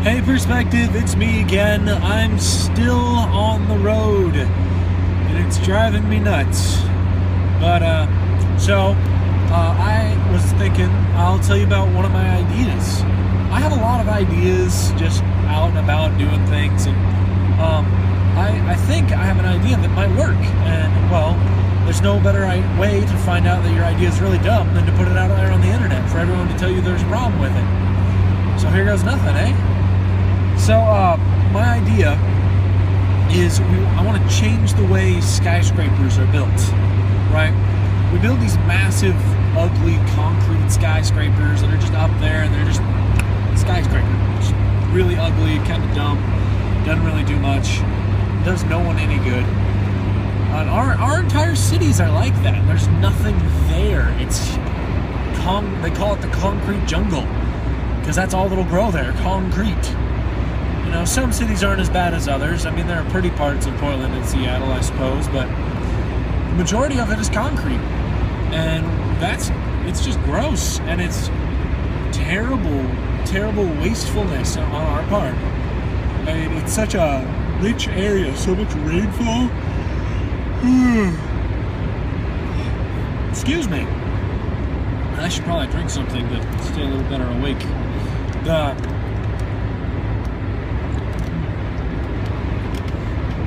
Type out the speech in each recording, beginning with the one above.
Hey Perspective, it's me again. I'm still on the road, and it's driving me nuts. But, I was thinking, I'll tell you about one of my ideas. I have a lot of ideas just out and about doing things, and I think I have an idea that might work. And, well, there's no better way to find out that your idea is really dumb than to put it out there on the internet for everyone to tell you there's a problem with it. So here goes nothing, eh? So, my idea is I want to change the way skyscrapers are built, right? We build these massive, ugly concrete skyscrapers that are just up there, and they're just skyscrapers. Really ugly, kind of dumb, doesn't really do much, does no one any good. And our entire cities are like that. There's nothing there. They call it the concrete jungle, because that's all that'll grow there, concrete. You know, some cities aren't as bad as others. I mean, there are pretty parts of Portland and Seattle, I suppose, but the majority of it is concrete. And it's just gross, and it's terrible, terrible wastefulness on our part. I mean, it's such a rich area, so much rainfall. Excuse me. I should probably drink something to stay a little better awake.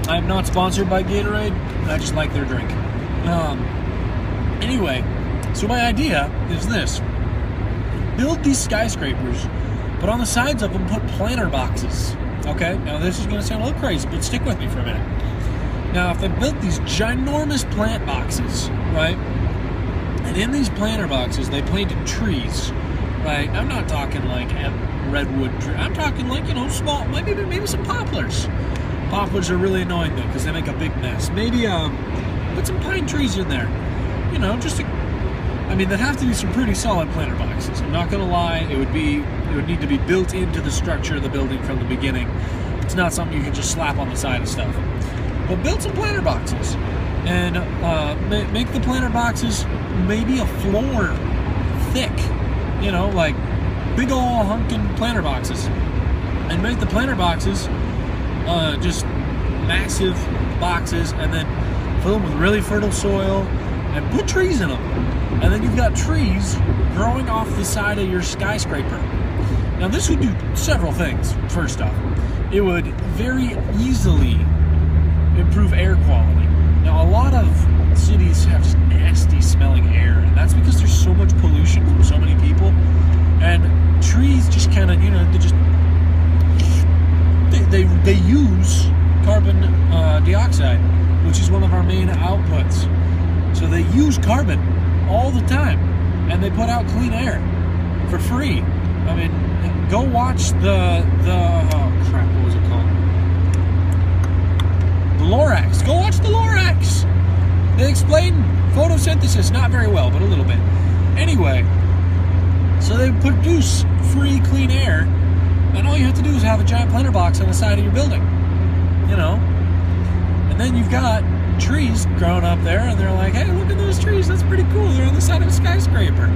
I'm not sponsored by Gatorade. I just like their drink. Anyway, so my idea is this. Build these skyscrapers, but on the sides of them put planter boxes. Okay? Now this is going to sound a little crazy, but stick with me for a minute. Now, if they built these ginormous plant boxes, right? And in these planter boxes, they planted trees, right? I'm not talking like redwood trees. I'm talking like, small, maybe some poplars. Poplars are really annoying though, because they make a big mess. Maybe put some pine trees in there. They'd have to be some pretty solid planter boxes. I'm not gonna lie, it would need to be built into the structure of the building from the beginning. It's not something you can just slap on the side of stuff. But build some planter boxes, and make the planter boxes maybe a floor thick. Like big ol' hunkin' planter boxes, and make the planter boxes just massive boxes, and then fill them with really fertile soil and put trees in them. And then you've got trees growing off the side of your skyscraper. Now this would do several things. First off, it would very easily improve air quality. Now a lot of cities have just nasty smelling air, and that's because there's so much pollution from so many people. And trees just kind of, they use carbon dioxide, which is one of our main outputs. So they use carbon all the time, and they put out clean air for free. I mean, go watch the what was it called? The Lorax. Go watch the Lorax. They explain photosynthesis, not very well, but a little bit. Anyway, so they produce free clean air, and all you have to do is have a giant planter box on the side of your building. And then you've got trees growing up there, and they're like, hey, look at those trees, that's pretty cool, they're on the side of a skyscraper.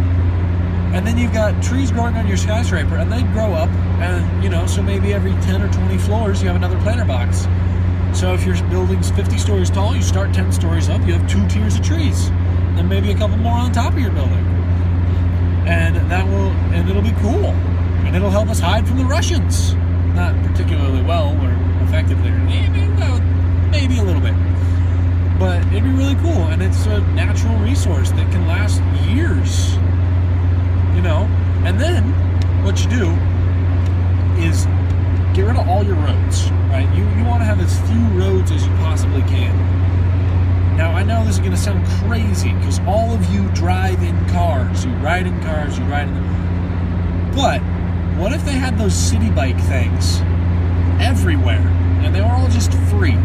And then you've got trees growing on your skyscraper, and they grow up, and so maybe every 10 or 20 floors you have another planter box. So if your building's 50 stories tall, you start 10 stories up, you have 2 tiers of trees, and maybe a couple more on top of your building. And it'll be cool, and it'll help us hide from the Russians. Not particularly well or effectively, maybe a little bit. But it'd be really cool, and it's a natural resource that can last years, And then what you do is get rid of all your roads, right? You want to have as few roads as you possibly can. Now, I know this is going to sound crazy, because all of you drive in cars, you ride in cars, you ride in them. But what if they had those city bike things everywhere, and they were all just free,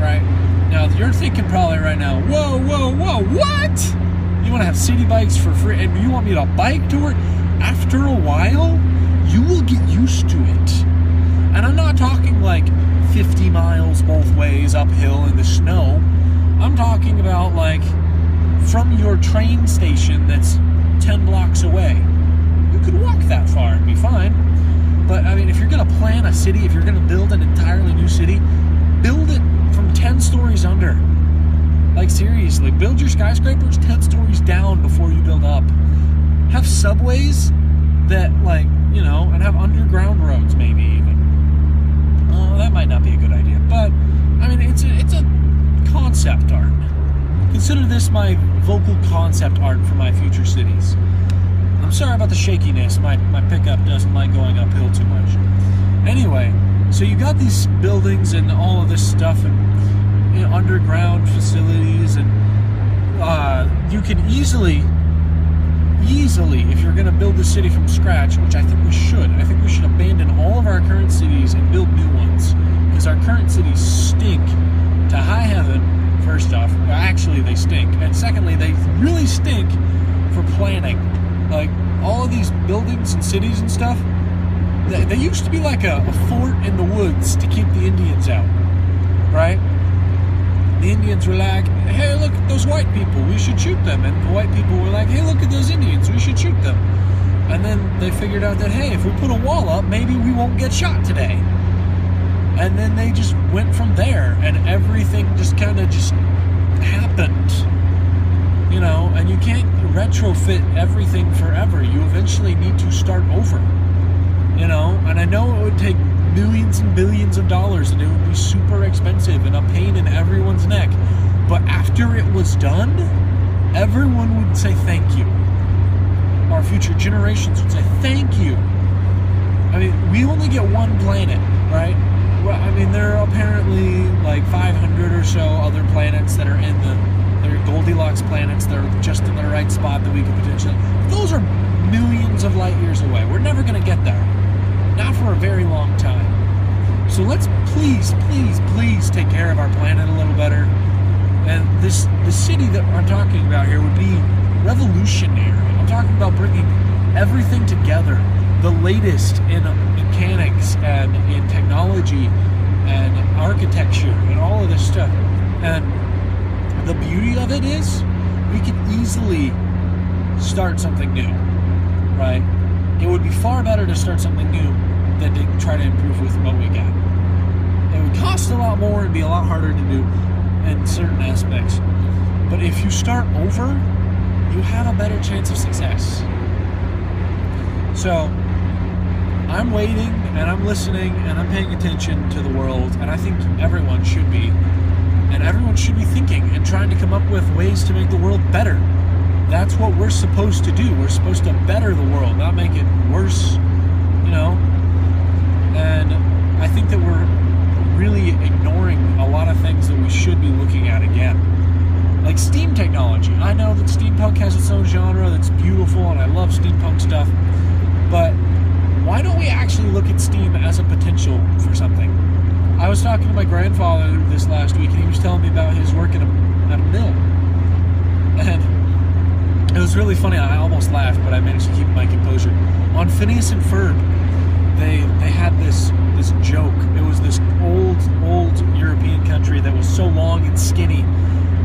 right? Now, you're thinking probably right now, whoa, what? You want to have city bikes for free, and you want me to bike to work? After a while, you will get used to it. And I'm not talking like 50 miles both ways uphill in the snow. I'm talking about like from your train station that's 10 blocks away. You could walk that far and be fine. But I mean, if you're a city, if you're going to build an entirely new city, build it from 10 stories under. Like, seriously, build your skyscrapers 10 stories down before you build up. Have subways that, like, you know, and have underground roads, maybe even. That might not be a good idea, but I mean, it's a concept art. Consider this my vocal concept art for my future cities. I'm sorry about the shakiness. My pickup doesn't like going uphill too much. Anyway, so you got these buildings and all of this stuff, and, you know, underground facilities, and you can easily, if you're going to build the city from scratch, which I think we should abandon all of our current cities and build new ones, because our current cities stink to high heaven. First off, actually they stink, and secondly, they really stink for planning. Like, all of these buildings and cities and stuff, they used to be like a fort in the woods to keep the Indians out, right? The Indians were like, hey, look at those white people, we should shoot them. And the white people were like, hey, look at those Indians, we should shoot them. And then they figured out that, hey, if we put a wall up, maybe we won't get shot today. And then they just went from there, and everything just kind of just happened. You know, and you can't retrofit everything forever. You eventually need to start over. You know, and I know it would take millions and billions of dollars, and it would be super expensive and a pain in everyone's neck. But after it was done, everyone would say thank you. Our future generations would say thank you. I mean, we only get one planet, right? Well, I mean, there are apparently like 500 or so other planets that are in they're Goldilocks planets that are just in the right spot that we could potentially. Those are millions of light years away. We're never going to get there. Not for a very long time. So let's please take care of our planet a little better. And the city that I'm talking about here would be revolutionary. I'm talking about bringing everything together. The latest in mechanics and in technology and architecture and all of this stuff. And the beauty of it is we can easily start something new, right? It would be far better to start something new than to try to improve with what we got. It would cost a lot more and be a lot harder to do in certain aspects. But if you start over, you have a better chance of success. So I'm waiting and I'm listening and I'm paying attention to the world, and I think everyone should be. And everyone should be thinking and trying to come up with ways to make the world better. That's what we're supposed to do. We're supposed to better the world, not make it worse, you know? And I think that we're really ignoring a lot of things that we should be looking at again. Like steam technology. I know that steampunk has its own genre that's beautiful, and I love steampunk stuff, but why don't we actually look at steam as a potential for something? I was talking to my grandfather this last week, and he was telling me about his work at a mill. And it was really funny. I almost laughed, but I managed to keep my composure. On Phineas and Ferb, they had this joke. It was this old European country that was so long and skinny.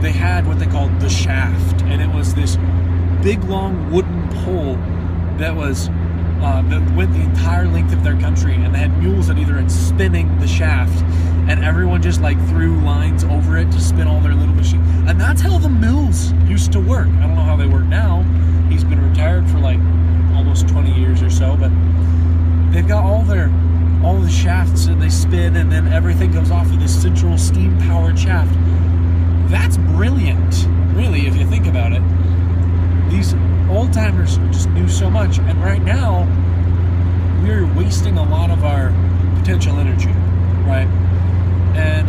They had what they called the shaft, and it was this big, long wooden pole that was that went the entire length of their country, and they had mules that either had spinning the shaft, and everyone just like threw lines over it to spin all their little machines. And that's how the mills used to work. I don't know how they work now. He's been retired for like almost 20 years or so, but they've got all the shafts, and they spin, and then everything goes off of this central steam-powered shaft. That's brilliant, really, if you think about it. These old-timers just knew so much, and right now we're wasting a lot of our potential energy, right? And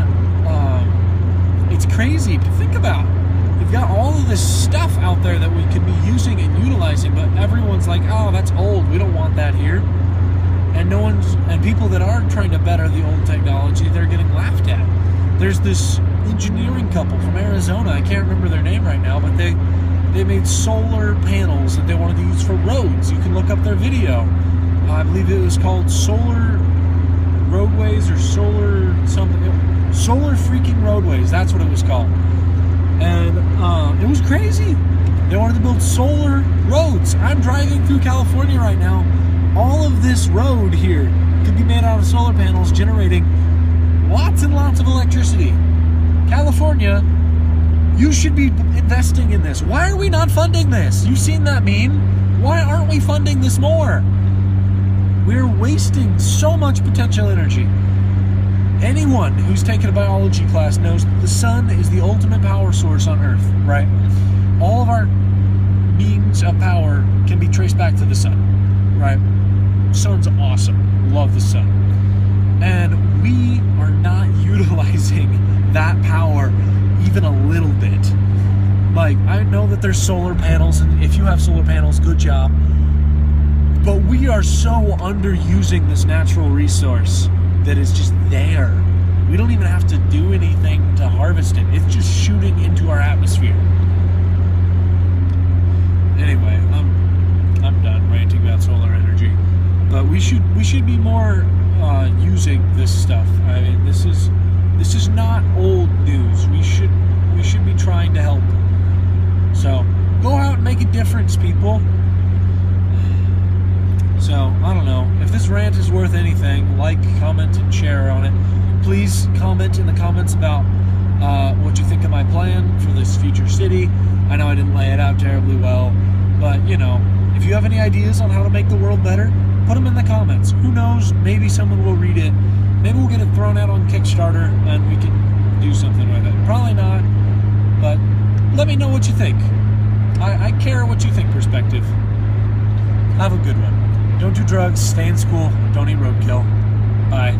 it's crazy to think about. We've got all of this stuff out there that we could be using and utilizing, but everyone's like, oh, that's old, we don't want that here. And people that are trying to better the old technology, they're getting laughed at. There's this engineering couple from Arizona, I can't remember their name right now, but they made solar panels that they wanted to use for roads. You can look up their video. I believe it was called Solar Roadways or Solar something. Solar freaking Roadways, that's what it was called. And it was crazy. They wanted to build solar roads. I'm driving through California right now. All of this road here could be made out of solar panels generating lots and lots of electricity. California, you should be investing in this. Why are we not funding this? You've seen that meme. Why aren't we funding this more? We're wasting so much potential energy. Anyone who's taken a biology class knows the sun is the ultimate power source on Earth, right? All of our means of power can be traced back to the sun, right? Sun's awesome. Love the sun. And we are not utilizing that power even a little bit. Like, I know that there's solar panels, and if you have solar panels, good job. But we are so underusing this natural resource that is just there. We don't even have to do anything to harvest it. It's just shooting into our atmosphere. Anyway, I'm done ranting about solar energy. But we should be more using this stuff. I mean, this is not old news. We should be trying to help. So go out and make a difference, people. So I don't know if this rant is worth anything. Like, comment, and share on it. Please comment in the comments about what you think of my plan for this future city. I know I didn't lay it out terribly well, but you know, if you have any ideas on how to make the world better, put them in the comments. Who knows? Maybe someone will read it. Maybe we'll get it thrown out on Kickstarter and we can do something with it. Probably not, but let me know what you think. I care what you think perspective. Have a good one. Don't do drugs, stay in school, don't eat roadkill. Bye.